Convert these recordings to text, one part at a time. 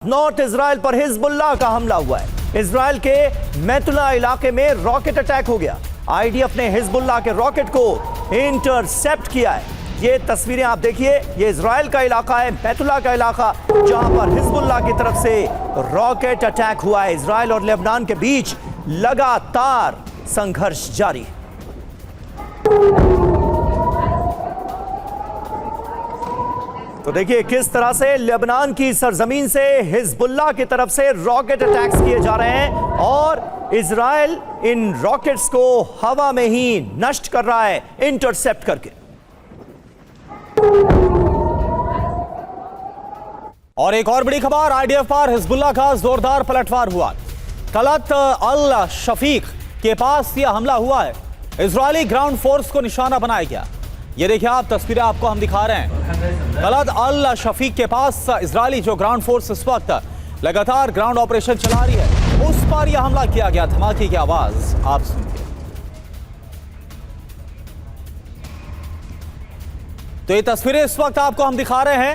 North Israel पर Hezbollah का हमला हुआ है। इसराइल के मैतुला इलाके में रॉकेट अटैक हो गया। आईडीएफ ने हिजबुल्लाह के रॉकेट को इंटरसेप्ट किया है। ये तस्वीरें आप देखिए, ये इसराइल का इलाका है, मैतुला का इलाका, जहां पर हिजबुल्लाह की तरफ से रॉकेट अटैक हुआ है। इसराइल और लेबनान के बीच लगातार संघर्ष जारी है। तो देखिए किस तरह से लेबनान की सरजमीन से हिजबुल्लाह की तरफ से रॉकेट अटैक्स किए जा रहे हैं और इजराइल इन रॉकेट्स को हवा में ही नष्ट कर रहा है, इंटरसेप्ट करके। और एक और बड़ी खबर, आईडीएफ पर हिजबुल्लाह का जोरदार पलटवार हुआ। तलत अल शफीक के पास यह हमला हुआ है। इजरायली ग्राउंड फोर्स को निशाना बनाया गया। ये देखिए आप तस्वीरें आपको हम दिखा रहे हैं। तलत अल शफीक के पास इजरायली जो ग्राउंड फोर्स इस वक्त लगातार ग्राउंड ऑपरेशन चला रही है, उस पर यह हमला किया गया। धमाके की आवाज आप सुनिए। तो ये तस्वीरें इस वक्त आपको हम दिखा रहे हैं।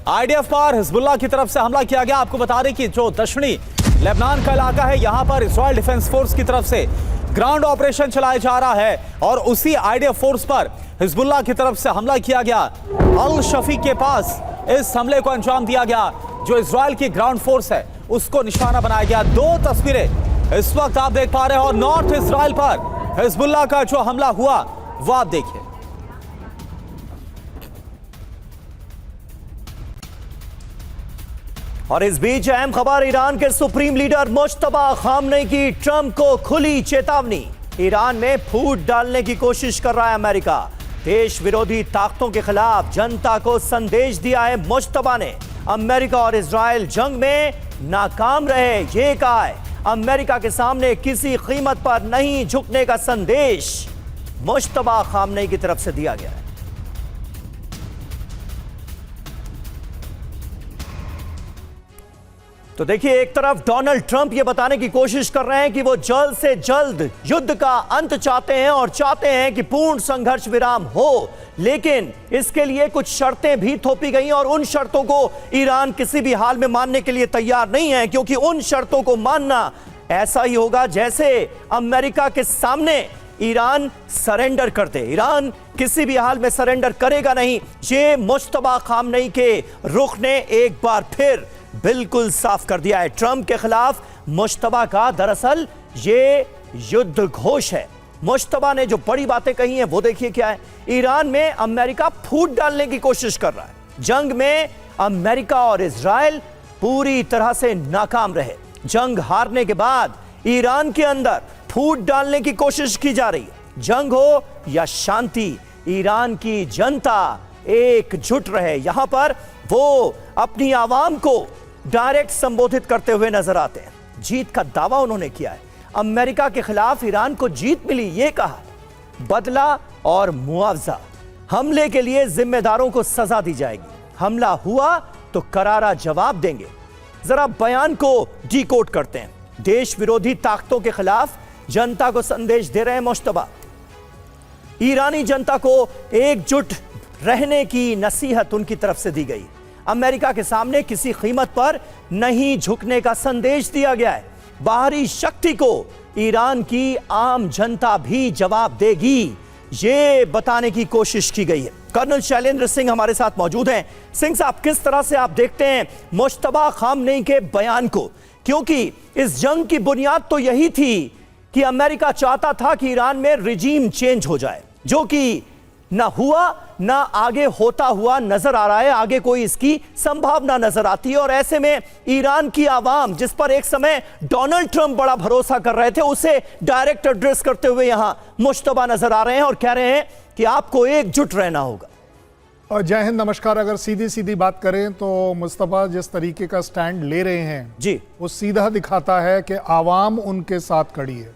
आईडीएफ पर हिजबुल्लाह की तरफ से हमला किया गया। आपको बता दें कि जो दक्षिणी लेबनान का इलाका है, यहां पर इजराइल डिफेंस फोर्स की तरफ से ग्राउंड ऑपरेशन चलाया जा रहा है और उसी आईडीएफ फोर्स पर हिजबुल्लाह की तरफ से हमला किया गया। अल शफीक के पास इस हमले को अंजाम दिया गया। जो इजराइल की ग्राउंड फोर्स है उसको निशाना बनाया गया। दो तस्वीरें इस वक्त आप देख पा रहे हैं और नॉर्थ इजराइल पर हिजबुल्लाह का जो हमला हुआ वो आप देखिए। और इस बीच अहम खबर, ईरान के सुप्रीम लीडर मुश्तबा खामनेई की ट्रंप को खुली चेतावनी। ईरान में फूट डालने की कोशिश कर रहा है अमेरिका। देश विरोधी ताकतों के खिलाफ जनता को संदेश दिया है मुश्तबा ने। अमेरिका और इजराइल जंग में नाकाम रहे, ये कहा है। अमेरिका के सामने किसी कीमत पर नहीं झुकने का संदेश मुश्तबा खामनेई की तरफ से दिया गया है। तो देखिए, एक तरफ डोनाल्ड ट्रंप ये बताने की कोशिश कर रहे हैं कि वो जल्द से जल्द युद्ध का अंत चाहते हैं और चाहते हैं कि पूर्ण संघर्ष विराम हो, लेकिन इसके लिए कुछ शर्तें भी थोपी गई और उन शर्तों को ईरान किसी भी हाल में मानने के लिए तैयार नहीं है, क्योंकि उन शर्तों को मानना ऐसा ही होगा जैसे अमेरिका के सामने ईरान सरेंडर कर दे। ईरान किसी भी हाल में सरेंडर करेगा नहीं। ये मुश्तबा खामनेई के रुख ने एक बार फिर बिल्कुल साफ कर दिया है। ट्रंप के खिलाफ मुश्तबा का दरअसल ये युद्ध घोष है। मुश्तबा ने जो बड़ी बातें कही हैं वो देखिए क्या है। ईरान में अमेरिका फूट डालने की कोशिश कर रहा है। जंग में अमेरिका और इजराइल पूरी तरह से नाकाम रहे। जंग हारने के बाद ईरान के अंदर फूट डालने की कोशिश की जा रही है। जंग हो या शांति, ईरान की जनता एकजुट रहे। यहां पर वो अपनी आवाम को डायरेक्ट संबोधित करते हुए नजर आते हैं। जीत का दावा उन्होंने किया है। अमेरिका के खिलाफ ईरान को जीत मिली, ये कहा। बदला और मुआवजा, हमले के लिए जिम्मेदारों को सजा दी जाएगी। हमला हुआ तो करारा जवाब देंगे। जरा बयान को डिकोड करते हैं। देश विरोधी ताकतों के खिलाफ जनता को संदेश दे रहे हैं मुश्तबा। ईरानी जनता को एकजुट रहने की नसीहत उनकी तरफ से दी गई। अमेरिका के सामने किसी कीमत पर नहीं झुकने का संदेश दिया गया है। बाहरी शक्ति को ईरान की आम जनता भी जवाब देगी, ये बताने की कोशिश की गई है। कर्नल शैलेंद्र सिंह हमारे साथ मौजूद हैं। सिंह साहब, किस तरह से आप देखते हैं मुश्तबा खामनेई के बयान को? क्योंकि इस जंग की बुनियाद तो यही थी कि अमेरिका चाहता था कि ईरान में रिजीम चेंज हो जाए, जो कि ना हुआ, ना आगे होता हुआ नजर आ रहा है। आगे कोई इसकी संभावना नजर आती है और ऐसे में ईरान की आवाम, जिस पर एक समय डोनाल्ड ट्रंप बड़ा भरोसा कर रहे थे, उसे डायरेक्ट एड्रेस करते हुए यहां मुश्तबा नजर आ रहे हैं और कह रहे हैं कि आपको एकजुट रहना होगा। और जय हिंद, नमस्कार। अगर सीधी सीधी बात करें तो मुस्तफा जिस तरीके का स्टैंड ले रहे हैं जी, वो सीधा दिखाता है कि आवाम उनके साथ खड़ी है।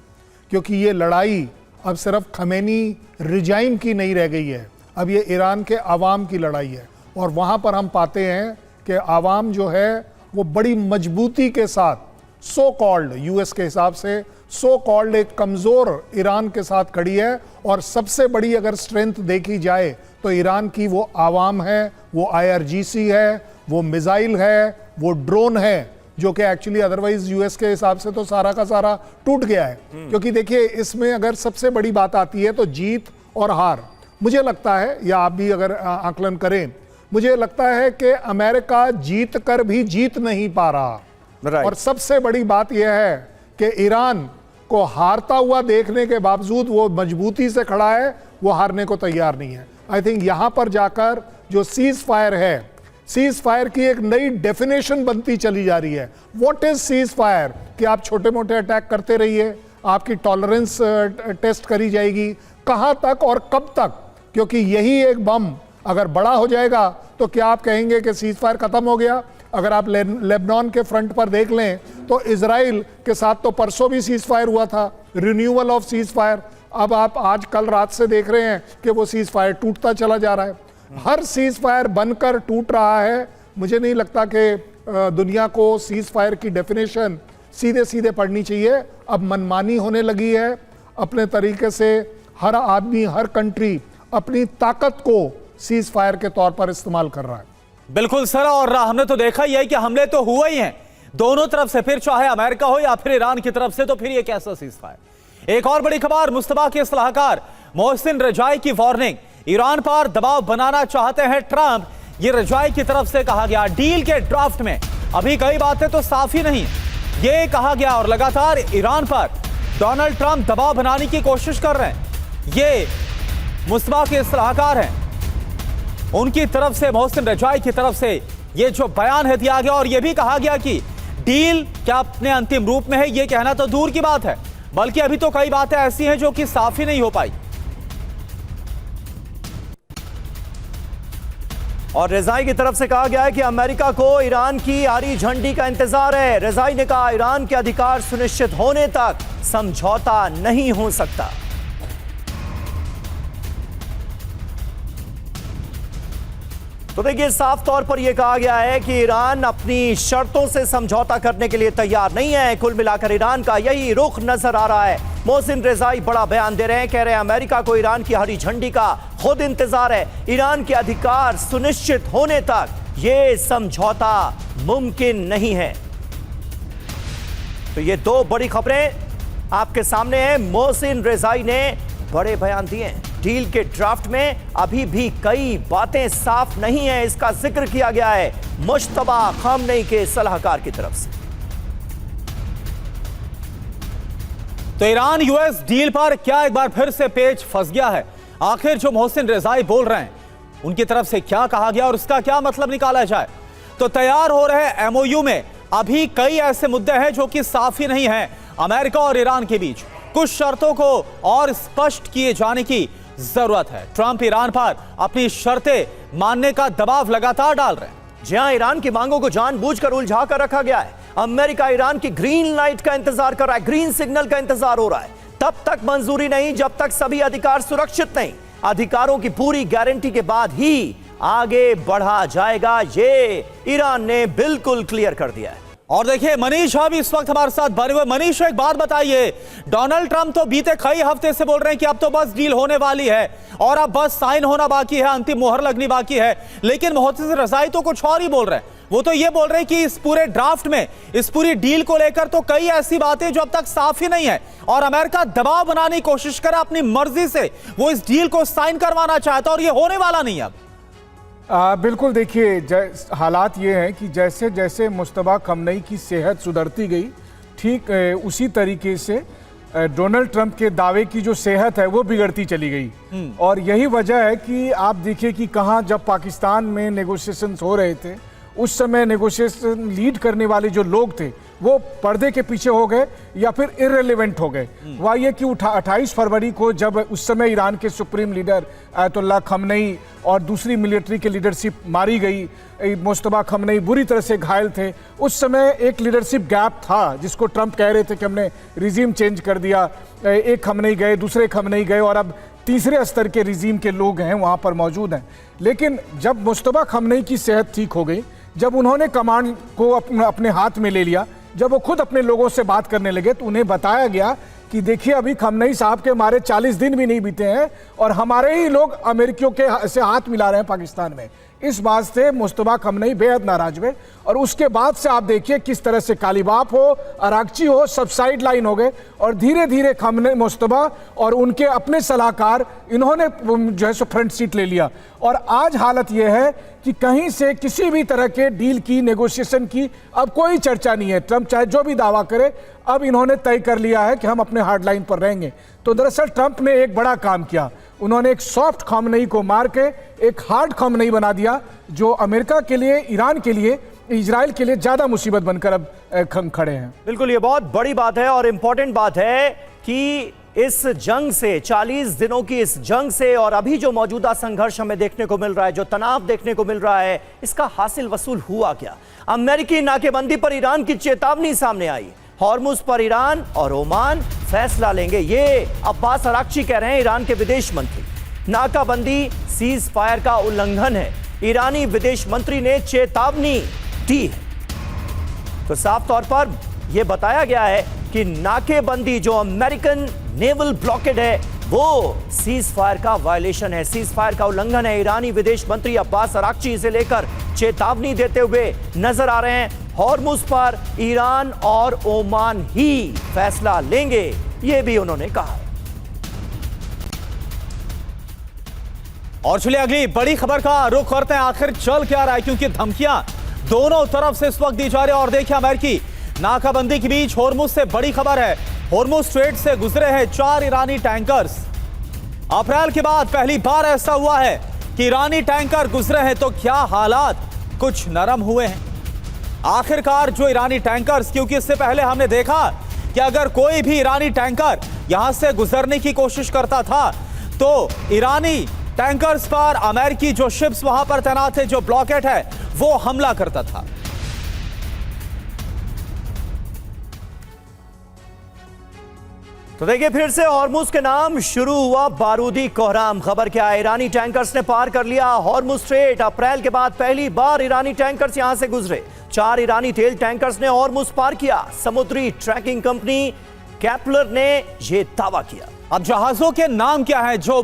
क्योंकि ये लड़ाई अब सिर्फ खमेनी रिजाइम की नहीं रह गई है, अब ये ईरान के आवाम की लड़ाई है। और वहाँ पर हम पाते हैं कि आवाम जो है वो बड़ी मजबूती के साथ सो कॉल्ड, यूएस के हिसाब से सो कॉल्ड एक कमज़ोर ईरान के साथ खड़ी है। और सबसे बड़ी अगर स्ट्रेंथ देखी जाए तो ईरान की वो आवाम है, वो IRGC है, वो मिसाइल है, वो ड्रोन है जो कि एक्चुअली अदरवाइज यूएस के हिसाब से तो सारा का सारा टूट गया है। क्योंकि देखिए इसमें अगर सबसे बड़ी बात आती है तो जीत और हार, मुझे लगता है, या आप भी अगर आकलन करें, मुझे लगता है कि अमेरिका जीत कर भी जीत नहीं पा रहा। और सबसे बड़ी बात यह है कि ईरान को हारता हुआ देखने के बावजूद वो मजबूती से खड़ा है, वो हारने को तैयार नहीं है। आई थिंक यहां पर जाकर जो सीज फायर है, सीज फायर की एक नई डेफिनेशन बनती चली जा रही है। What is cease fire? कि आप छोटे मोटे अटैक करते रहिए, आपकी टॉलरेंस टेस्ट करी जाएगी, कहां तक और कब तक? क्योंकि यही एक बम अगर बड़ा हो जाएगा तो क्या आप कहेंगे कि सीज फायर खत्म हो गया? अगर आप लेबनान के फ्रंट पर देख लें तो इजराइल के साथ तो परसों भी सीज फायर हुआ था, रिन्यूअल ऑफ सीज फायर। अब आप आज कल रात से देख रहे हैं कि वो सीज फायर टूटता चला जा रहा है। हर सीज फायर बनकर टूट रहा है। मुझे नहीं लगता कि दुनिया को सीज फायर की डेफिनेशन सीधे सीधे पढ़नी चाहिए। अब मनमानी होने लगी है, अपने तरीके से हर आदमी, हर कंट्री अपनी ताकत को सीज फायर के तौर पर इस्तेमाल कर रहा है। बिल्कुल सर, और हमने तो देखा ही है कि हमले तो हुए ही हैं दोनों तरफ से, फिर चाहे अमेरिका हो या फिर ईरान की तरफ से, तो फिर ये कैसा सीज फायर। एक और बड़ी खबर, मुस्तफा के सलाहकार मोहसिन रजाई की वार्निंग, ईरान पर दबाव बनाना चाहते हैं ट्रंप, ये रजाई की तरफ से कहा गया। डील के ड्राफ्ट में अभी कई बातें तो साफ ही नहीं, ये कहा गया, और लगातार ईरान पर डोनाल्ड ट्रंप दबाव बनाने की कोशिश कर रहे हैं। ये मुस्तफा के सलाहकार हैं, उनकी तरफ से, मोहसिन रजाई की तरफ से ये जो बयान है दिया गया, और ये भी कहा गया कि डील क्या अपने अंतिम रूप में है, ये कहना तो दूर की बात है, बल्कि अभी तो कई बातें ऐसी हैं जो कि साफ ही नहीं हो पाई। और रजाई की तरफ से कहा गया है कि अमेरिका को ईरान की हरी झंडी का इंतजार है। रजाई ने कहा ईरान के अधिकार सुनिश्चित होने तक समझौता नहीं हो सकता। तो देखिए, साफ तौर पर यह कहा गया है कि ईरान अपनी शर्तों से समझौता करने के लिए तैयार नहीं है। कुल मिलाकर ईरान का यही रुख नजर आ रहा है। मोहसिन रजाई बड़ा बयान दे रहे हैं, कह रहे हैं अमेरिका को ईरान की हरी झंडी का खुद इंतजार है। ईरान के अधिकार सुनिश्चित होने तक यह समझौता मुमकिन नहीं है। तो ये दो बड़ी खबरें आपके सामने हैं। मोहसिन रजाई ने बड़े बयान दिए हैं। डील के ड्राफ्ट में अभी भी कई बातें साफ नहीं है, इसका जिक्र किया गया है मुश्तबा खामनेई के सलाहकार की तरफ से। तो ईरान यूएस डील पर क्या एक बार फिर से पेच फंस गया है? आखिर जो मोहसिन रजाई बोल रहे हैं, उनकी तरफ से क्या कहा गया और उसका क्या मतलब निकाला जाए? तो तैयार हो रहे एमओयू में अभी कई ऐसे मुद्दे हैं जो कि साफ ही नहीं है अमेरिका और ईरान के बीच। कुछ शर्तों को और स्पष्ट किए जाने की जरूरत है। ट्रंप ईरान पर अपनी शर्तें मानने का दबाव लगातार डाल रहे हैं। जी हां, ईरान की मांगों को जानबूझकर उलझा कर रखा गया है। अमेरिका ईरान की ग्रीन लाइट का इंतजार कर रहा है, ग्रीन सिग्नल का इंतजार हो रहा है। तब तक मंजूरी नहीं जब तक सभी अधिकार सुरक्षित नहीं। अधिकारों की पूरी गारंटी के बाद ही आगे बढ़ा जाएगा, ये ईरान ने बिल्कुल क्लियर कर दिया है। और देखिए, मनीष भी इस वक्त हमारे साथ बने हुए। मनीष, एक बात बताइए, डोनाल्ड ट्रंप तो बीते कई हफ्ते से बोल रहे हैं कि अब तो बस डील होने वाली है और अब बस साइन होना बाकी है, अंतिम मोहर लगनी बाकी है, लेकिन मोहसिन रजाई तो कुछ और ही बोल रहे हैं। वो तो ये बोल रहे हैं कि इस पूरे ड्राफ्ट में, इस पूरी डील को लेकर तो कई ऐसी बातें जो अब तक साफ ही नहीं है, और अमेरिका दबाव बनाने की कोशिश करे अपनी मर्जी से, वो इस डील को साइन करवाना चाहता है और ये होने वाला नहीं अब। बिल्कुल, देखिए हालात ये हैं कि जैसे जैसे मुश्तबा खामनेई की सेहत सुधरती गई, ठीक उसी तरीके से डोनाल्ड ट्रंप के दावे की जो सेहत है वो बिगड़ती चली गई। और यही वजह है कि आप देखिए कि कहाँ जब पाकिस्तान में नेगोशिएशंस हो रहे थे, उस समय नेगोशिएशन लीड करने वाले जो लोग थे वो पर्दे के पीछे हो गए या फिर इररिलेवेंट हो गए। वह ये कि 28 फरवरी को जब उस समय ईरान के सुप्रीम लीडर आयतुल्लाह खामनेई और दूसरी मिलिट्री की लीडरशिप मारी गई, मुश्तबा खामनेई बुरी तरह से घायल थे, उस समय एक लीडरशिप गैप था जिसको ट्रंप कह रहे थे कि हमने रिजीम चेंज कर दिया। एक खामनेई गए, दूसरे खामनेई गए और अब तीसरे स्तर के रिजीम के लोग हैं वहाँ पर मौजूद हैं। लेकिन जब मुश्तबा खामनेई की सेहत ठीक हो गई, जब उन्होंने कमांड को अपने हाथ में ले लिया, जब वो खुद अपने लोगों से बात करने लगे, तो उन्हें बताया गया कि देखिए अभी खामनेई साहब के मारे 40 दिन भी नहीं बीते हैं और हमारे ही लोग अमेरिकियों के से हाथ मिला रहे हैं पाकिस्तान में। इस बात से मुस्तफा खमनई बेहद नाराज हुए और उसके बाद से आप देखिए किस तरह से कालीबाफ हो, अरागची हो, सब साइड लाइन हो गए और धीरे धीरे खमनई, मुस्तफा और उनके अपने सलाहकार इन्होंने जो है सो फ्रंट सीट ले लिया। और आज हालत यह है कि कहीं से किसी भी तरह के डील की, नेगोशिएशन की अब कोई चर्चा नहीं है। ट्रंप चाहे जो भी दावा करे, अब इन्होंने तय कर लिया है कि हम अपने हार्ड लाइन पर रहेंगे। तो दरअसल ट्रंप ने एक बड़ा काम किया, उन्होंने एक सॉफ्ट खमनई को मार के एक हार्ड खमनई बना दिया, जो अमेरिका के लिए, ईरान के लिए, इजराइल के लिए ज्यादा मुसीबत बनकर अब खड़े हैं। बिल्कुल, ये बहुत बड़ी बात है और इंपॉर्टेंट बात है कि इस जंग से, 40 दिनों की इस जंग से और अभी जो मौजूदा संघर्ष हमें देखने को मिल रहा है, जो तनाव देखने को मिल रहा है, इसका हासिल वसूल हुआ क्या? अमेरिकी नाकेबंदी पर ईरान की चेतावनी सामने आई। हॉर्मुज पर ईरान और ओमान फैसला लेंगे, ये अब्बास अरागची कह रहे हैं, ईरान के विदेश मंत्री। नाकाबंदी सीज फायर का उल्लंघन है, ईरानी विदेश मंत्री ने चेतावनी दी है। तो साफ तौर पर यह बताया गया है कि नाकेबंदी, जो अमेरिकन नेवल ब्लॉकेड है, वो सीज फायर का वायलेशन है, सीज फायर का उल्लंघन है। ईरानी विदेश मंत्री अब्बास अरागची इसे लेकर चेतावनी देते हुए नजर आ रहे हैं। हॉर्मुज पर ईरान और ओमान ही फैसला लेंगे, यह भी उन्होंने कहा। और चलिए अगली बड़ी खबर का रुख करते हैं, आखिर चल क्या रहा है, क्योंकि धमकियां दोनों तरफ से इस वक्त दी जा रही है। और देखिए, अमेरिकी नाकाबंदी के बीच हॉर्मुज से बड़ी खबर है, हॉर्मुज स्ट्रेट से गुजरे हैं 4 ईरानी टैंकर्स। अप्रैल के बाद पहली बार ऐसा हुआ है कि ईरानी टैंकर गुजरे हैं, तो क्या हालात कुछ नरम हुए हैं आखिरकार जो ईरानी टैंकर्स, क्योंकि इससे पहले हमने देखा कि अगर कोई भी ईरानी टैंकर यहां से गुजरने की कोशिश करता था तो ईरानी टैंकर्स पर अमेरिकी जो शिप्स वहां पर तैनात थे, जो ब्लॉकेट है, वो हमला करता था। तो देखिए, फिर से हॉर्मुज के नाम शुरू हुआ बारूदी कोहराम। खबर क्या है, ईरानी टैंकर्स ने पार कर लिया हॉर्मुज स्ट्रेट। अप्रैल के बाद पहली बार ईरानी टैंकर्स यहां से गुजरे। 4 ईरानी तेल टैंकर्स ने हॉर्मुज पार किया। समुद्री ट्रैकिंग कंपनी कैप्लर ने यह दावा किया। अब जहाजों के नाम क्या है जो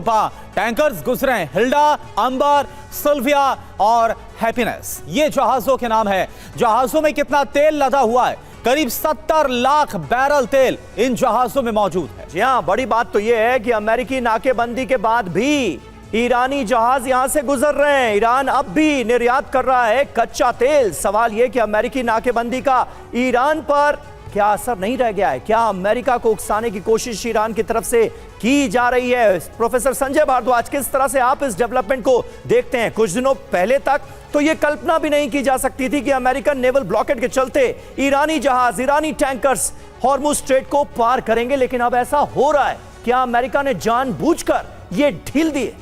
टैंकर्स गुजरे हैं? हिल्डा, अंबर, सिल्विया और हैप्पीनेस, ये जहाजों के नाम है। जहाजों में कितना तेल लदा हुआ है? करीब 70 लाख बैरल तेल इन जहाजों में मौजूद है। जी हां, बड़ी बात तो यह है कि अमेरिकी नाकेबंदी के बाद भी ईरानी जहाज यहां से गुजर रहे हैं। ईरान अब भी निर्यात कर रहा है कच्चा तेल। सवाल यह कि अमेरिकी नाकेबंदी का ईरान पर क्या असर नहीं रह गया है? क्या अमेरिका को उकसाने की कोशिश ईरान की तरफ से की जा रही है? प्रोफेसर संजय भारद्वाज, किस तरह से आप इस डेवलपमेंट को देखते हैं? कुछ दिनों पहले तक तो यह कल्पना भी नहीं की जा सकती थी कि अमेरिकन नेवल ब्लॉकेड के चलते ईरानी जहाज, ईरानी टैंकर्स हॉर्मुज स्ट्रेट को पार करेंगे, लेकिन अब ऐसा हो रहा है। क्या अमेरिका ने जानबूझकर यह ढील दी है?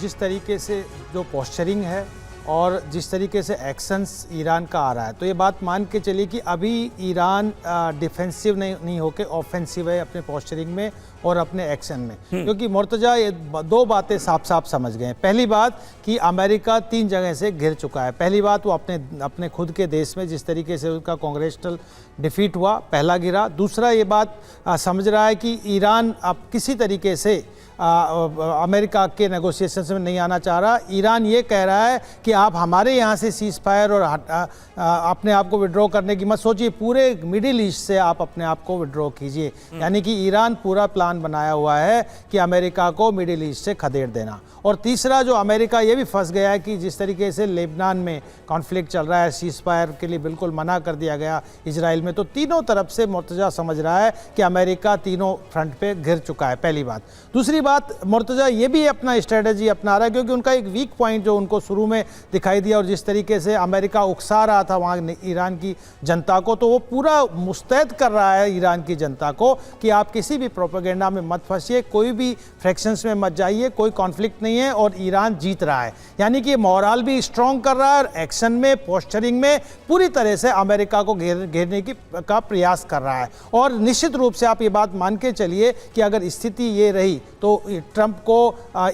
जिस तरीके से जो पोस्चरिंग है और जिस तरीके से एक्शंस ईरान का आ रहा है, तो ये बात मान के चलिए कि अभी ईरान डिफेंसिव नहीं होके ऑफेंसिव है अपने पोस्चरिंग में और अपने एक्शन में। क्योंकि मुर्तजा ये 2 बातें साफ साफ समझ गए हैं। पहली बात कि अमेरिका 3 जगह से घिर चुका है। पहली बात, वो अपने खुद के देश में जिस तरीके से उनका कांग्रेसनल डिफीट हुआ, पहला गिरा। दूसरा ये बात समझ रहा है कि ईरान अब किसी तरीके से अमेरिका के नेगोशिएशंस में नहीं आना चाह रहा। ईरान ये कह रहा है कि आप हमारे यहाँ से सीज फायर और अपने आप को विड्रॉ करने की मत सोचिए, पूरे मिडिल ईस्ट से आप अपने आप को विड्रॉ कीजिए। यानी कि ईरान पूरा प्लान बनाया हुआ है कि अमेरिका को मिडिल ईस्ट से खदेड़ देना। और तीसरा, जो अमेरिका ये भी फंस गया है कि जिस तरीके से लेबनान में कॉन्फ्लिक्ट चल रहा है, सीज फायर के लिए बिल्कुल मना कर दिया गया इजराइल में, तो तीनों तरफ से मुर्तजा समझ रहा है कि अमेरिका तीनों फ्रंट पे घिर चुका है, पहली बात। दूसरी बात, मुर्तजा ये भी अपना स्ट्रेटजी अपना रहा है, क्योंकि उनका एक वीक पॉइंट जो उनको शुरू में दिखाई दिया और जिस तरीके से अमेरिका उकसा रहा था वहाँ ईरान की जनता को, तो वो पूरा मुस्तैद कर रहा है ईरान की जनता को कि आप किसी भी प्रोपेगेंडा में मत फंसिए, कोई भी फ्रैक्शंस में मत जाइए, कोई कॉन्फ्लिक्ट नहीं है और ईरान जीत रहा है। यानी कि मोरल भी स्ट्रॉन्ग कर रहा है और एक्शन में, पोस्चरिंग में पूरी तरह से अमेरिका को घेरने का प्रयास कर रहा है। और निश्चित रूप से आप ये बात मान के चलिए कि अगर स्थिति ये रही तो ट्रंप को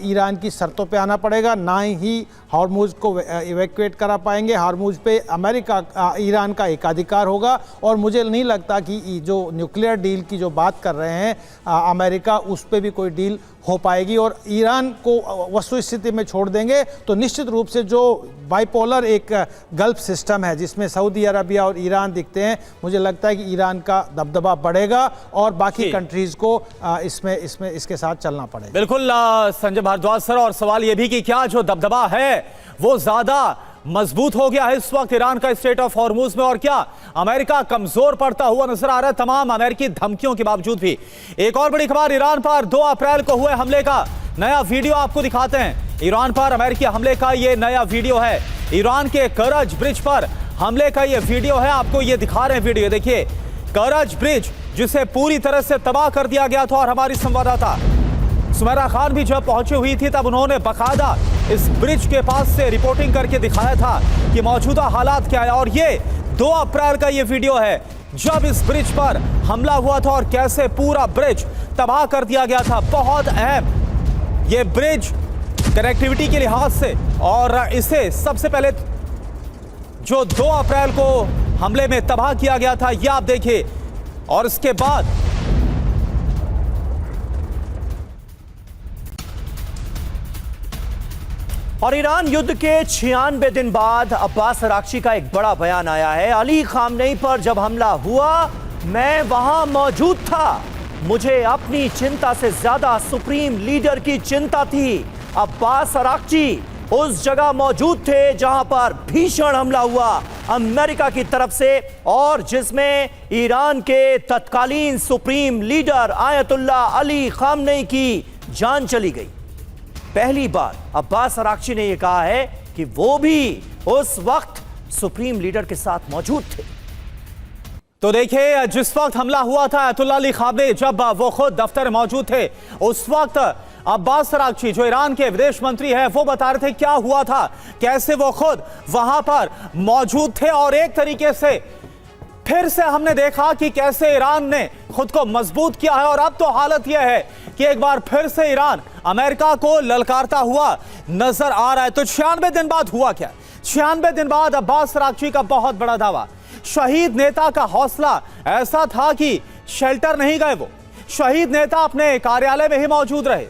ईरान की शर्तों पे आना पड़ेगा, ना ही हार्मूज को इवैक्यूएट करा पाएंगे। हार्मूज पे अमेरिका ईरान का एकाधिकार होगा और मुझे नहीं लगता कि जो न्यूक्लियर डील की जो बात कर रहे हैं अमेरिका, उस पर भी कोई डील हो पाएगी और ईरान को वस्तुस्थिति में छोड़ देंगे तो निश्चित रूप से जो बाइपोलर एक गल्फ सिस्टम है जिसमें सऊदी अरबिया और ईरान दिखते हैं, मुझे लगता है कि ईरान का दबदबा बढ़ेगा और बाकी कंट्रीज को इसके साथ चलना पड़ेगा। बिल्कुल संजय भारद्वाज सर, और सवाल यह भी कि क्या जो दबदबा है वो ज्यादा मजबूत हो गया है इस वक्त ईरान का स्टेट ऑफ हॉर्मूज में, और क्या अमेरिका कमजोर पड़ता हुआ नजर आ रहा है तमाम अमेरिकी धमकियों के बावजूद भी। एक और बड़ी खबर, ईरान पर 2 अप्रैल को हुए हमले का नया वीडियो आपको दिखाते हैं। ईरान पर अमेरिकी हमले का ये नया वीडियो है, ईरान के करज ब्रिज पर हमले का ये वीडियो है, आपको ये दिखा रहे हैं वीडियो। देखिए करज ब्रिज जिसे पूरी तरह से तबाह कर दिया गया था, और हमारी संवाददाता सुमेरा खान भी जब पहुंची हुई थी तब उन्होंने बकायदा इस ब्रिज के पास से रिपोर्टिंग करके दिखाया था कि मौजूदा हालात क्या है। और ये 2 अप्रैल का ये वीडियो है जब इस ब्रिज पर हमला हुआ था और कैसे पूरा ब्रिज तबाह कर दिया गया था। बहुत अहम ये ब्रिज कनेक्टिविटी के लिहाज से, और इसे सबसे पहले जो 2 अप्रैल को हमले में तबाह किया गया था ये आप देखिए, और इसके बाद और ईरान युद्ध के 96 दिन बाद अब्बास अराक्ची का एक बड़ा बयान आया है। अली खामनेई पर जब हमला हुआ मैं वहां मौजूद था, मुझे अपनी चिंता से ज्यादा सुप्रीम लीडर की चिंता थी। अब्बास अराक्ची उस जगह मौजूद थे जहां पर भीषण हमला हुआ अमेरिका की तरफ से, और जिसमें ईरान के तत्कालीन supreme leader ayatollah Ali Khamenei की जान चली गई। पहली बार अब्बास अराक्ची ने यह कहा है कि वो भी उस वक्त सुप्रीम लीडर के साथ मौजूद थे। तो देखिए जिस वक्त हमला हुआ था आयतुल्ला अली खामनेई, जब वो खुद दफ्तर में मौजूद थे, उस वक्त अब्बास अराक्ची जो ईरान के विदेश मंत्री हैं वो बता रहे थे क्या हुआ था, कैसे वो खुद वहां पर मौजूद थे। और एक तरीके से फिर से हमने देखा कि कैसे ईरान ने खुद को मजबूत किया है, और अब तो हालत यह है कि एक बार फिर से ईरान अमेरिका को ललकारता हुआ नजर आ रहा है। तो 96 दिन बाद हुआ क्या? 96 दिन बाद अब्बास अराक्ची का बहुत बड़ा दावा, शहीद नेता का हौसला ऐसा था कि शेल्टर नहीं गए, वो शहीद नेता अपने कार्यालय में ही मौजूद रहे।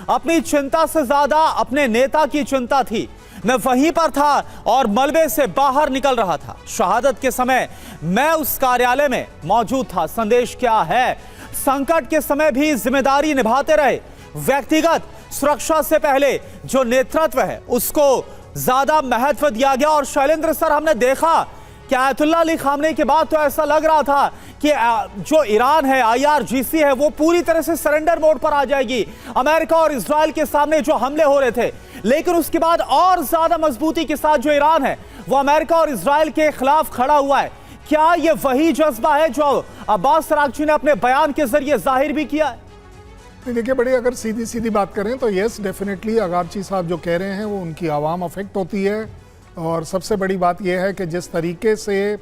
अपनी चिंता से ज्यादा अपने नेता की चिंता थी, मैं वहीं पर था और मलबे से बाहर निकल रहा था। शहादत के समय मैं उस कार्यालय में मौजूद था। संदेश क्या है? संकट के समय भी जिम्मेदारी निभाते रहे, व्यक्तिगत सुरक्षा से पहले जो नेतृत्व है उसको ज्यादा महत्व दिया गया। और शैलेंद्र सर, हमने देखा कि आयतुल्ला अली खामनेई के बाद तो ऐसा लग रहा था कि जो ईरान है, IRGC है, वो पूरी तरह से सरेंडर मोड पर आ जाएगी अमेरिका और इजराइल के सामने जो हमले हो रहे थे। लेकिन उसके बाद और ज्यादा मजबूती के साथ जो ईरान है वो अमेरिका और इजराइल के खिलाफ खड़ा हुआ है। क्या ये वही जज्बा है जो अब्बास अराक्ची ने अपने बयान के जरिए जाहिर भी किया है? देखिए, बड़ी अगर सीधी सीधी बात करें तो यस, डेफिनेटली अराक्ची साहब जो कह रहे हैं वो उनकी आवाम अफेक्ट होती है। और सबसे बड़ी बात यह है कि जिस तरीके से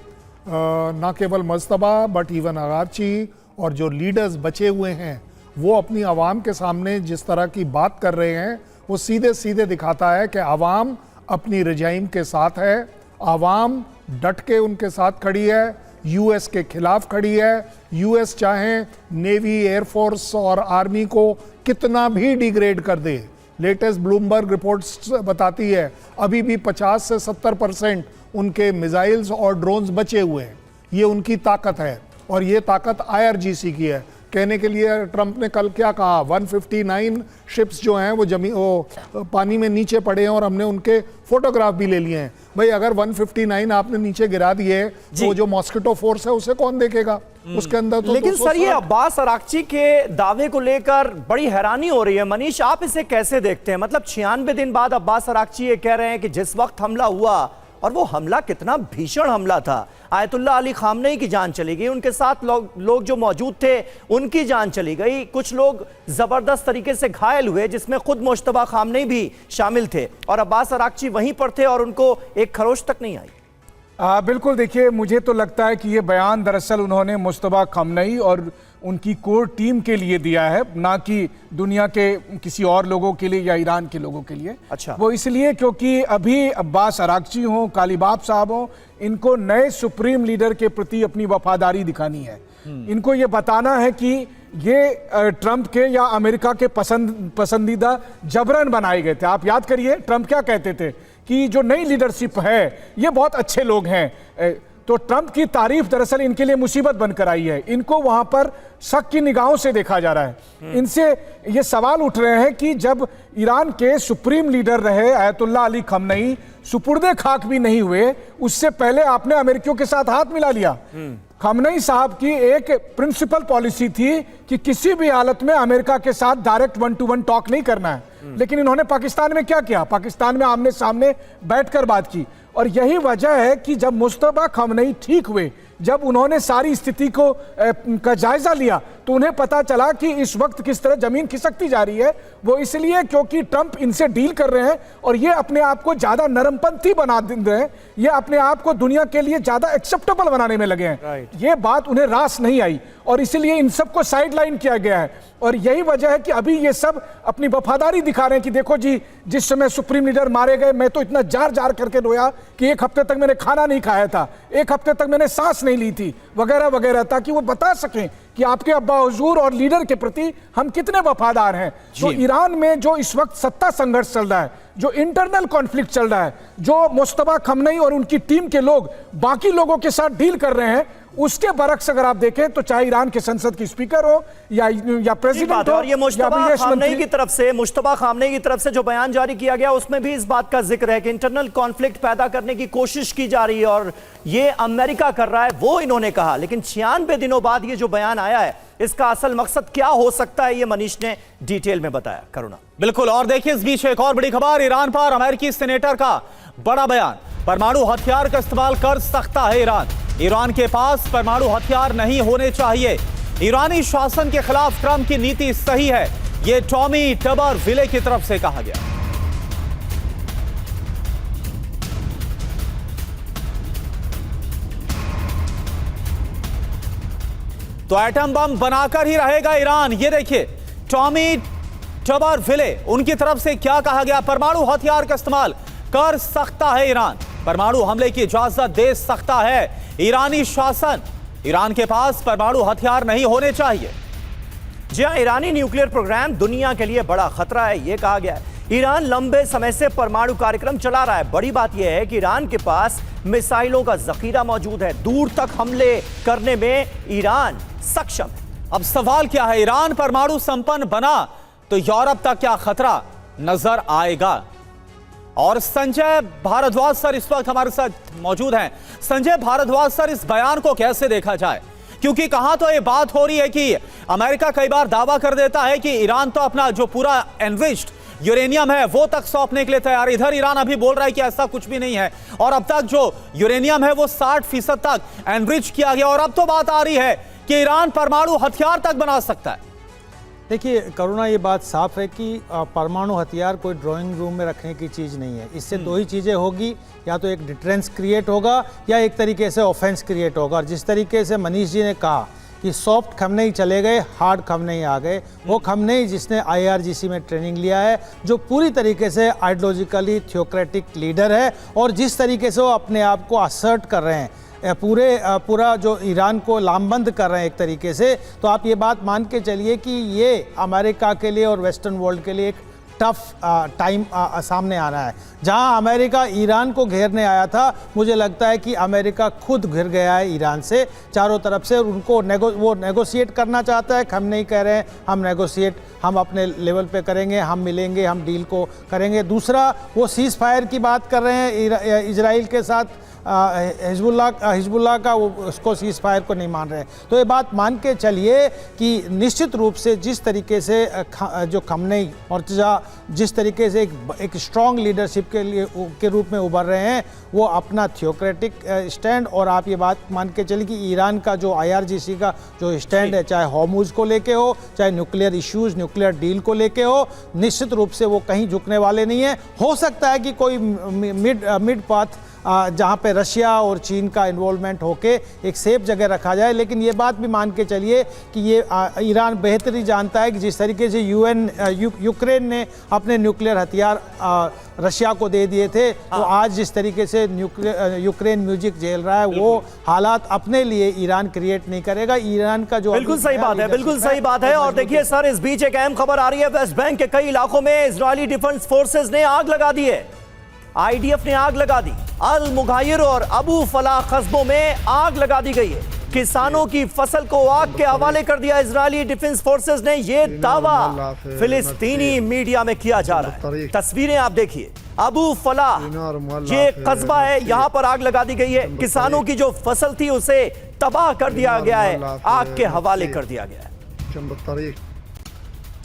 ना केवल मजतबा बट इवन अराक्ची और जो लीडर्स बचे हुए हैं वो अपनी आवाम के सामने जिस तरह की बात कर रहे हैं, वो सीधे सीधे दिखाता है कि आवाम अपनी रजाइम के साथ है, आवाम डट के उनके साथ खड़ी है, यूएस के खिलाफ खड़ी है। यूएस चाहे नेवी, एयरफोर्स और आर्मी को कितना भी डिग्रेड कर दे, लेटेस्ट ब्लूमबर्ग रिपोर्ट्स बताती है अभी भी 50 से 70% उनके मिसाइल्स और ड्रोन्स बचे हुए हैं। ये उनकी ताकत है, और ये ताकत IRGC की है। कहने के लिए ट्रंप ने कल क्या कहा, 159 शिप्स जो हैं वो पानी में नीचे पड़े हैं और हमने उनके फोटोग्राफ भी ले लिए हैं। भाई अगर 159 आपने नीचे गिरा दिए तो जो मॉस्किटो फोर्स है उसे कौन देखेगा उसके अंदर? तो लेकिन सर, ये अब्बास अराक्ची के दावे को लेकर बड़ी हैरानी हो रही है। मनीष, आप इसे कैसे देखते हैं? मतलब 96 दिन बाद अब्बास अराक्ची ये कह रहे हैं कि जिस वक्त हमला हुआ, और वो हमला कितना भीषण हमला था, आयतुल्ला अली खामनेई की जान चली गई, उनके साथ लोग जो मौजूद थे उनकी जान चली गई, कुछ लोग जबरदस्त तरीके से घायल हुए जिसमें खुद मुश्तबा खामनेई भी शामिल थे, और अब्बास अराक्ची वहीं पर थे और उनको एक खरोश तक नहीं आई। बिल्कुल, देखिए मुझे तो लगता है कि ये बयान दरअसल उन्होंने मुश्तबा खामनेई और उनकी कोर टीम के लिए दिया है, ना कि दुनिया के किसी और लोगों के लिए या ईरान के लोगों के लिए। अच्छा। वो इसलिए क्योंकि अभी अब्बास अरागची हो, कालीबाफ साहब हो, इनको नए सुप्रीम लीडर के प्रति अपनी वफादारी दिखानी है। इनको ये बताना है कि ये ट्रंप के या अमेरिका के पसंदीदा जबरन बनाए गए थे। आप याद करिए ट्रंप क्या कहते थे कि जो नई लीडरशिप है ये बहुत अच्छे लोग हैं। तो ट्रंप की तारीफ दरअसल इनके लिए मुसीबत बनकर आई है। इनको वहां पर शक की निगाहों से देखा जा रहा है। इनसे ये सवाल उठ रहे हैं कि जब ईरान के सुप्रीम लीडर रहे अयतुल्ला अली खमनई सुपुर्दे खाक भी नहीं हुए, उससे पहले आपने अमेरिकियों के साथ हाथ मिला लिया। खमनई साहब की एक प्रिंसिपल पॉलिसी थी कि किसी भी हालत में अमेरिका के साथ डायरेक्ट 1-to-1 टॉक नहीं करना है। लेकिन इन्होंने पाकिस्तान में क्या किया? पाकिस्तान में आमने सामने बैठकर बात की। और यही वजह है कि जब मुस्तफा खमनई ठीक हुए, जब उन्होंने सारी स्थिति का जायजा लिया, तो उन्हें पता चला कि इस वक्त किस तरह जमीन खिसकती जा रही है। वो इसलिए क्योंकि ट्रंप इनसे डील कर रहे हैं और ये अपने आप को ज्यादा नरमपंथी बना रहे हैं, ये अपने आप को दुनिया के लिए ज्यादा एक्सेप्टेबल बनाने में लगे हैं। ये बात उन्हें रास नहीं आई और इसीलिए इन सबको साइडलाइन किया गया है। और यही वजह है कि अभी ये सब अपनी वफादारी दिखा रहे हैं कि देखो जी, जिस समय सुप्रीम लीडर मारे गए मैं तो इतना जार जार करके रोया कि एक हफ्ते तक मैंने खाना नहीं खाया था, एक हफ्ते तक मैंने सांस नहीं ली थी, वगैरह वगैरह, ताकि वो बता सकें कि आपके अब्बा हुजूर और लीडर के प्रति हम कितने वफादार हैं। तो ईरान में जो इस वक्त सत्ता संघर्ष चल रहा है, जो इंटरनल कॉन्फ्लिक्ट चल रहा है, जो मुस्तफा खमनई और उनकी टीम के लोग बाकी लोगों के साथ डील कर रहे हैं, उसके बरक्स अगर आप देखें तो चाहे ईरान के संसद की स्पीकर हो या प्रेसिडेंट हो, और ये मुस्तफा खामनेई की तरफ से जो बयान जारी किया गया उसमें भी इस बात का जिक्र है कि इंटरनल कॉन्फ्लिक्ट पैदा करने की कोशिश की जा रही है और ये अमेरिका कर रहा है, वो इन्होंने कहा। लेकिन 96 दिनों बाद ये जो बयान आया है, इसका असल मकसद क्या हो सकता है, ये मनीष ने डिटेल में बताया। करुणा। बिल्कुल। और देखिए इस बीच एक और बड़ी खबर, ईरान पर अमेरिकी सीनेटर का बड़ा बयान। परमाणु हथियार का इस्तेमाल कर सकता है ईरान। ईरान के पास परमाणु हथियार नहीं होने चाहिए। ईरानी शासन के खिलाफ ट्रंप की नीति सही है, यह टॉमी टबरविले की तरफ से कहा गया। तो एटम बम बनाकर ही रहेगा ईरान। ये देखिए टॉमी टबरविले, उनकी तरफ से क्या कहा गया? परमाणु हथियार का इस्तेमाल कर सकता है ईरान, परमाणु हमले की इजाजत दे सकता है ईरानी शासन। ईरान के पास परमाणु हथियार नहीं होने चाहिए। जी हां, ईरानी न्यूक्लियर प्रोग्राम दुनिया के लिए बड़ा खतरा है, यह कहा गया है। ईरान लंबे समय से परमाणु कार्यक्रम चला रहा है। बड़ी बात यह है कि ईरान के पास मिसाइलों का जखीरा मौजूद है, दूर तक हमले करने में ईरान सक्षम है। अब सवाल क्या है, ईरान परमाणु संपन्न बना तो यूरोप तक क्या खतरा नजर आएगा? और संजय भारद्वाज सर इस वक्त हमारे साथ मौजूद हैं। संजय भारद्वाज सर, इस बयान को कैसे देखा जाए? क्योंकि कहां तो ये बात हो रही है कि अमेरिका कई बार दावा कर देता है कि ईरान तो अपना जो पूरा एनरिच्ड यूरेनियम है वो तक सौंपने के लिए तैयार, इधर ईरान अभी बोल रहा है कि ऐसा कुछ भी नहीं है और अब तक जो यूरेनियम है वो 60% तक एनरिच किया गया और अब तो बात आ रही है कि ईरान परमाणु हथियार तक बना सकता है। देखिए करुणा, ये बात साफ है कि परमाणु हथियार कोई ड्राइंग रूम में रखने की चीज़ नहीं है। इससे दो ही चीज़ें होगी, या तो एक डिटरेंस क्रिएट होगा या एक तरीके से ऑफेंस क्रिएट होगा। और जिस तरीके से मनीष जी ने कहा कि सॉफ्ट खमनेई चले गए, हार्ड खमनेई आ गए, वो खमनेई जिसने IRGC में ट्रेनिंग लिया है, जो पूरी तरीके से आइडियोलॉजिकली थियोक्रेटिक लीडर है और जिस तरीके से वो अपने आप को असर्ट कर रहे हैं, पूरा जो ईरान को लामबंद कर रहे हैं एक तरीके से, तो आप ये बात मान के चलिए कि ये अमेरिका के लिए और वेस्टर्न वर्ल्ड के लिए एक टफ टाइम सामने आ रहा है। जहां अमेरिका ईरान को घेरने आया था, मुझे लगता है कि अमेरिका खुद घिर गया है ईरान से चारों तरफ से। उनको वो नेगोशिएट करना चाहता है, हम नहीं कह रहे हैं हम नेगोशिएट हम अपने लेवल पे करेंगे, हम मिलेंगे, हम डील को करेंगे। दूसरा, वो सीज़ फायर की बात कर रहे हैं इजराइल के साथ, हिजबुल्लाह का वो उसको सीज़ फायर को नहीं मान रहे। तो ये बात मान के चलिए कि निश्चित रूप से जिस तरीके से जो खमनेई और जिस तरीके से एक स्ट्रॉन्ग लीडरशिप के रूप में उभर रहे हैं, वो अपना थियोक्रेटिक स्टैंड, और आप ये बात मान के चलिए कि ईरान का जो IRGC का जो स्टैंड है, चाहे हॉर्मुज को लेके हो, चाहे न्यूक्लियर इश्यूज, न्यूक्लियर डील को लेके हो, निश्चित रूप से वो कहीं झुकने वाले नहीं है। हो सकता है कि कोई मिड पाथ जहाँ पे रशिया और चीन का इन्वॉल्वमेंट होके एक सेफ जगह रखा जाए। लेकिन ये बात भी मान के चलिए कि ये ईरान बेहतरी जानता है कि जिस तरीके से यूक्रेन ने अपने न्यूक्लियर हथियार रशिया को दे दिए थे, तो आज जिस तरीके से यूक्रेन म्यूजिक झेल रहा है वो हालात अपने लिए ईरान क्रिएट नहीं करेगा। ईरान का जो बिल्कुल सही बात है, बिल्कुल सही बात है। और देखिए सर, इस बीच एक अहम खबर आ रही है, वेस्ट बैंक के कई इलाकों में इजरायली डिफेंस फोर्सेस ने आग लगा दी है। आईडीएफ ने आग लगा दी। अल मुगाहिर और अबू फलाह कस्बों में आग लगा दी गई है। किसानों की फसल को आग के हवाले कर दिया इजरायली डिफेंस फोर्सेस ने। यह दावा फिलिस्तीनी मीडिया में किया जा रहा है। तस्वीरें आप देखिए, अबू फलाह ये कस्बा है, यहां पर आग लगा दी गई है। किसानों की जो फसल थी उसे तबाह कर दिया गया है, आग के हवाले कर दिया गया है।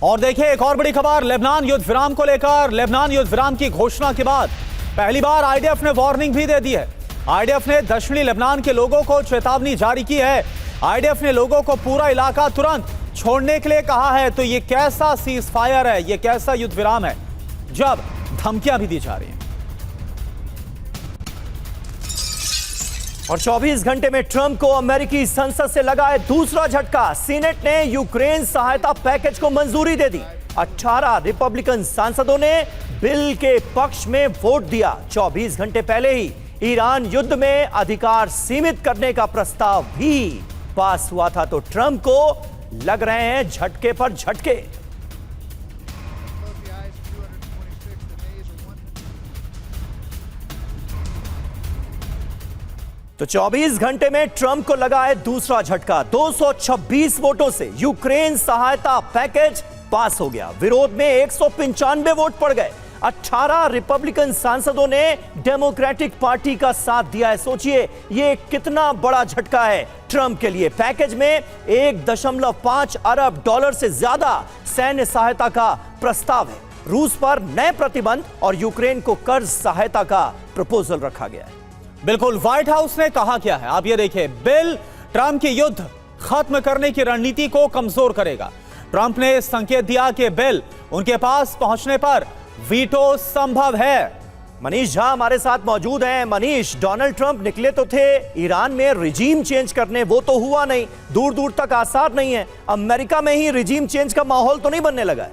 और देखिए एक और बड़ी खबर, लेबनान युद्ध विराम को लेकर। लेबनान युद्ध विराम की घोषणा के बाद पहली बार आईडीएफ ने वार्निंग भी दे दी है। आईडीएफ ने दक्षिणी लेबनान के लोगों को चेतावनी जारी की है। आईडीएफ ने लोगों को पूरा इलाका तुरंत छोड़ने के लिए कहा है। तो ये कैसा सीज फायर है, ये कैसा युद्ध विराम है जब धमकियां भी दी जा रही हैं। और 24 घंटे में ट्रंप को अमेरिकी संसद से लगा है दूसरा झटका। सीनेट ने यूक्रेन सहायता पैकेज को मंजूरी दे दी। 18 रिपब्लिकन सांसदों ने बिल के पक्ष में वोट दिया। 24 घंटे पहले ही ईरान युद्ध में अधिकार सीमित करने का प्रस्ताव भी पास हुआ था। तो ट्रंप को लग रहे हैं झटके पर झटके। तो 24 घंटे में ट्रंप को लगा है दूसरा झटका। 226 वोटों से यूक्रेन सहायता पैकेज पास हो गया। विरोध में 195 वोट पड़ गए। 18 रिपब्लिकन सांसदों ने डेमोक्रेटिक पार्टी का साथ दिया है। सोचिए ये कितना बड़ा झटका है ट्रंप के लिए। पैकेज में 1.5 अरब डॉलर से ज्यादा सैन्य सहायता का प्रस्ताव है। रूस पर नए प्रतिबंध और यूक्रेन को कर्ज सहायता का प्रपोजल रखा गया है। बिल्कुल, व्हाइट हाउस ने कहा क्या है आप ये देखिए। बिल ट्रंप की युद्ध खत्म करने की रणनीति को कमजोर करेगा। ट्रंप ने संकेत दिया कि बिल उनके पास पहुंचने पर वीटो संभव है। मनीष झा हमारे साथ मौजूद हैं। मनीष, डोनाल्ड ट्रंप निकले तो थे ईरान में रिजीम चेंज करने, वो तो हुआ नहीं, दूर दूर तक आसार नहीं है। अमेरिका में ही रिजीम चेंज का माहौल तो नहीं बनने लगा है?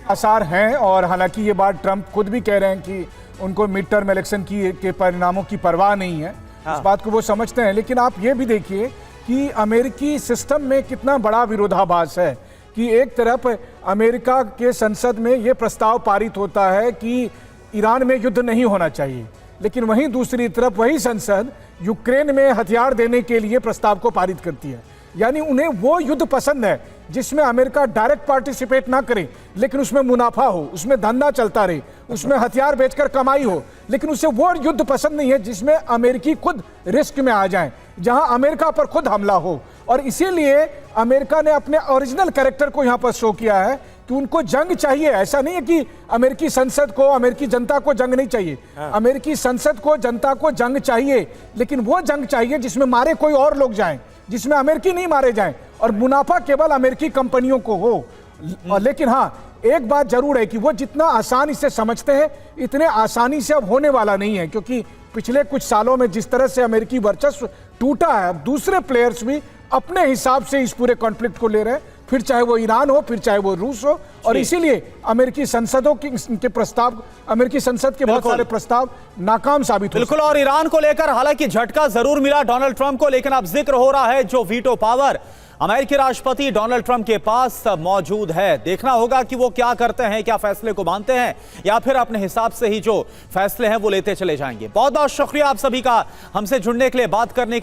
आसार हैं, और हालांकि ये बात ट्रंप खुद भी कह रहे हैं कि उनको मिड टर्म इलेक्शन के परिणामों की परवाह नहीं है। इस बात को वो समझते हैं। लेकिन आप ये भी देखिए कि अमेरिकी सिस्टम में कितना बड़ा विरोधाभास है कि एक तरफ अमेरिका के संसद में ये प्रस्ताव पारित होता है कि ईरान में युद्ध नहीं होना चाहिए, लेकिन वहीं दूसरी तरफ वही संसद यूक्रेन में हथियार देने के लिए प्रस्ताव को पारित करती है। यानी उन्हें वो युद्ध पसंद है जिसमें अमेरिका डायरेक्ट पार्टिसिपेट ना करे, लेकिन उसमें मुनाफा हो, उसमें धंधा चलता रहे, उसमें हथियार बेचकर कमाई हो। लेकिन उसे वो युद्ध पसंद नहीं है जिसमें अमेरिकी खुद रिस्क में आ जाएं, जहां अमेरिका पर खुद हमला हो। और इसीलिए अमेरिका ने अपने ओरिजिनल कैरेक्टर को यहां पर शो किया है कि उनको जंग चाहिए। ऐसा नहीं है कि अमेरिकी संसद को, अमेरिकी जनता को जंग नहीं चाहिए। अमेरिकी संसद को, जनता को जंग चाहिए, लेकिन वो जंग चाहिए जिसमें मारे कोई और लोग जाएं, जिसमें अमेरिकी नहीं मारे जाएं और मुनाफा केवल अमेरिकी कंपनियों को हो। लेकिन हाँ, एक बात जरूर है कि वो जितना आसानी से समझते हैं इतने आसानी से अब होने वाला नहीं है, क्योंकि पिछले कुछ सालों में जिस तरह से अमेरिकी वर्चस्व टूटा है, अब दूसरे प्लेयर्स भी अपने हिसाब से इस पूरे कॉन्फ्लिक्ट को ले रहे हैं, फिर चाहे वो ईरान हो, फिर चाहे वो रूस हो। और इसीलिए अमेरिकी संसदों के प्रस्ताव, अमेरिकी संसद के बहुत सारे प्रस्ताव नाकाम साबित हुए। बिल्कुल, और ईरान को लेकर हालांकि झटका जरूर मिला डोनाल्ड ट्रंप को, लेकिन अब जिक्र हो रहा है जो वीटो पावर अमेरिकी राष्ट्रपति डोनाल्ड ट्रंप के पास मौजूद है। देखना होगा कि वो क्या करते हैं, क्या फैसले को मानते हैं या फिर अपने हिसाब से ही जो फैसले हैं वो लेते चले जाएंगे। बहुत बहुत शुक्रिया आप सभी का हमसे जुड़ने के लिए, बात करने